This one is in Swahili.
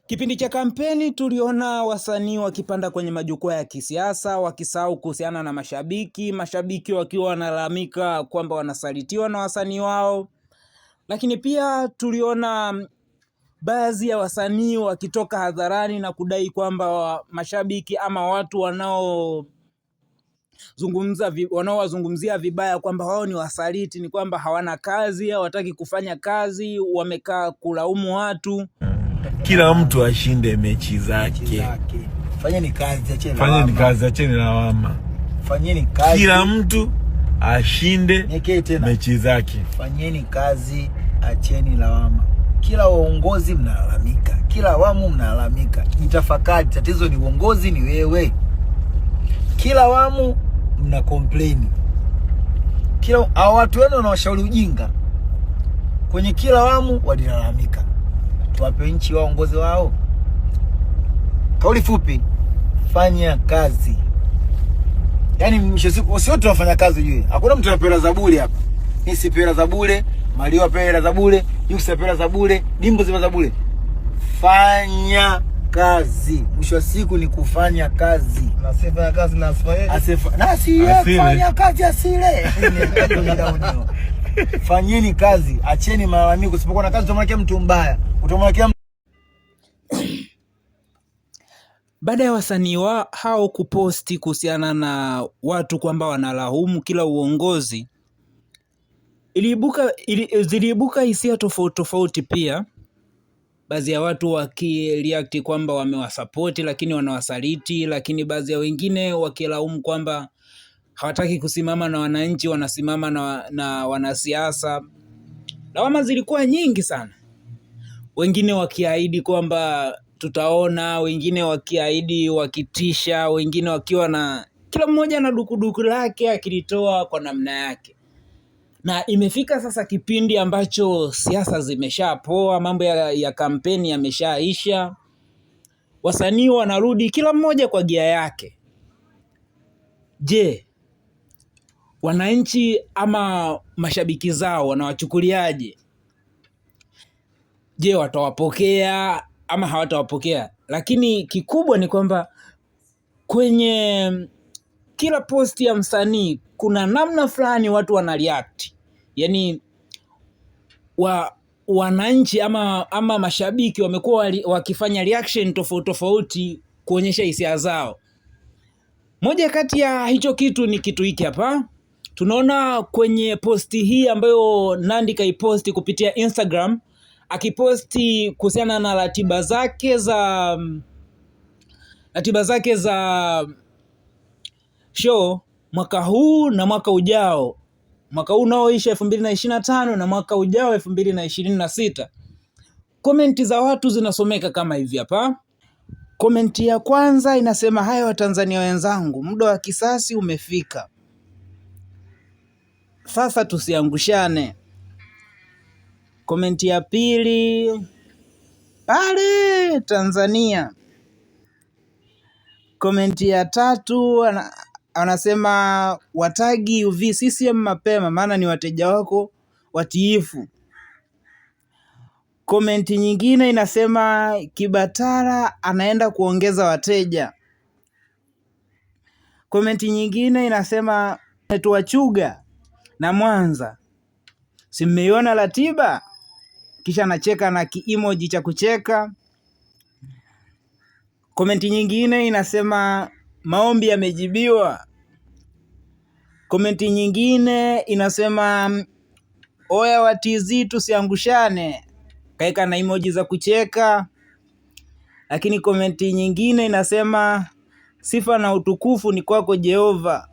Kipindi cha kampeni tuliona wasanii wakipanda kwenye majukwaa ya kisiasa wakisahau kuhusiana na mashabiki wakiwa wanalalamika kwamba wanasalitiwa na wasanii wao. Lakini pia tuliona baadhi ya wasanii wakitoka hadharani na kudai kwamba mashabiki ama watu wanaowazungumzia vibaya kwamba wao ni wasaliti, ni kwamba hawana kazi, hawataki kufanya kazi, wamekaa kulaumu watu. Kila mtu ashinde mechi zake. Fanyeni kazi, acheni lawama. Fanyeni kazi. Kila mtu ashinde mechi zake. Fanyeni kazi, acheni lawama. Kila uongozi mnalalamika, kila awamu mnalalamika. Jitafakari, tatizo ni uongozi, ni wewe. Kila awamu mna complain. Kila watu wenu wanawashauri ujinga. Kwenye kila awamu walilalamika. Tuwape nchi waongozi wao. Kauli fupi, fanya kazi. Yaani mwisho siku sio tunafanya kazi juu. Hakuna mtu anapewa zaburi hapa. Mimi sipewa zaburi, Mario apewa zaburi, Yuksi apewa zaburi, Dimbo zipa zaburi. Fanya kazi. Mwisho siku ni kufanya kazi. Na sifanya kazi na asifaye. Fanya kazi asile. Fanyeni kazi, acheni malalamiko. Usipokuwa na kazi utamwekea mtu mbaya. Utamwekea Baada ya wasanii hao kuposti kuhusiana na watu kwamba wanalaumu kila uongozi, ziliibuka hisia tofauti pia. Baadhi ya watu wakireact kwamba wamewasupport lakini wanawasaliti, lakini baadhi ya wengine wakilaumu kwamba hawataki kusimama na wananchi, wanasimama na wanasiasa. Lawama zilikuwa nyingi sana. Wengine wakiahidi kwamba tutaona, wengine wakiahidi wakitisha, wengine wakiwa na kila mmoja na dukuduku lake akilitoa kwa namna yake. Na imefika sasa kipindi ambacho siasa zimeshapoa, mambo ya kampeni yameshaisha. Wasanii wanarudi kila mmoja kwa gia yake. Je, wananchi ama mashabiki zao wanawachukuliaje? Je, watawapokea ama hawatawapokea? Lakini kikubwa ni kwamba kwenye kila posti ya msanii kuna namna fulani watu wanareact. Yaani wananchi ama mashabiki wamekuwa wakifanya reaction tofauti kuonyesha hisia zao. Moja kati ya hicho kitu ni kitu hiki hapa. Tunaona kwenye posti hii ambayo Nandy kaiposti kupitia Instagram, akiposti kuhusiana na ratiba zake za show mwaka huu na mwaka ujao. Mwaka huu unaoisha 2025 na mwaka ujao 2026. Komenti za watu zinasomeka kama hivi hapa. Komenti ya kwanza inasema, haya Watanzania wenzangu, muda wa kisasi umefika. Sasa tusiangushane. Komenti ya pili, pale Tanzania. Komenti ya tatu anasema, watagi UV CCM mapema maana ni wateja wako watiifu. Komenti nyingine inasema, Kibatara anaenda kuongeza wateja. Komenti nyingine inasema, tuwachuga na Mwanza, si mmeiona ratiba? Kisha anacheka na emoji cha kucheka. Komenti nyingine inasema, maombi yamejibiwa. Komenti nyingine inasema, oya wa TZ tusiangushane, kaeka na emoji za kucheka. Lakini komenti nyingine inasema, sifa na utukufu ni kwako Jehova,